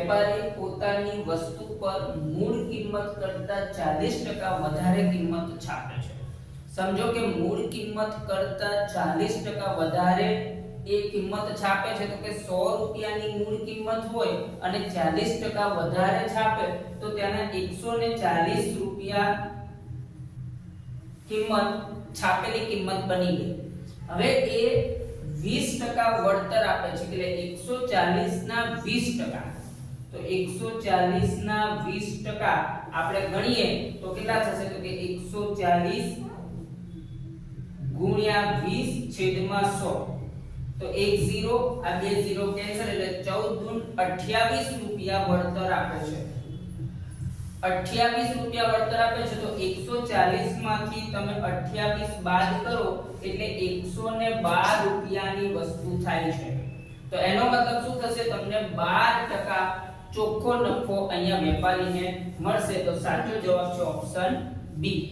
વેપારી પોતાની વસ્તુ પર મૂળ કિંમત કરતા 40% વધારે કિંમત છાપે છે. સમજો કે મૂળ કિંમત કરતા 40% વધારે એ કિંમત છાપે છે, તો કે 100 રૂપિયાની મૂળ કિંમત હોય અને 40% વધારે છાપે તો તેના 140 રૂપિયા કિંમત છાપેલી કિંમત બની ગઈ. હવે એ 20% વળતર આપે છે, એટલે 140 ના 20%. તો 140 ના 20% આપણે ગણીએ તો કેટલા થશે? તો કે 140 ગુણ્યા 20 છેદમાં 100. તો 10 આ 2 0 કેન્સલ, એટલે 14 * 28 રૂપિયા વળતર આપે છે. 28 રૂપિયા વળતર આપે છે. તો 140 માંથી તમે 28 બાદ કરો એટલે 112 રૂપિયાની વસ્તુ થાય છે. તો એનો મતલબ શું થશે? તમને 12% ચોખ્ખો નફો અહીંયા વેપારીને મળશે. તો સાચો જવાબ છે ઓપ્શન બી.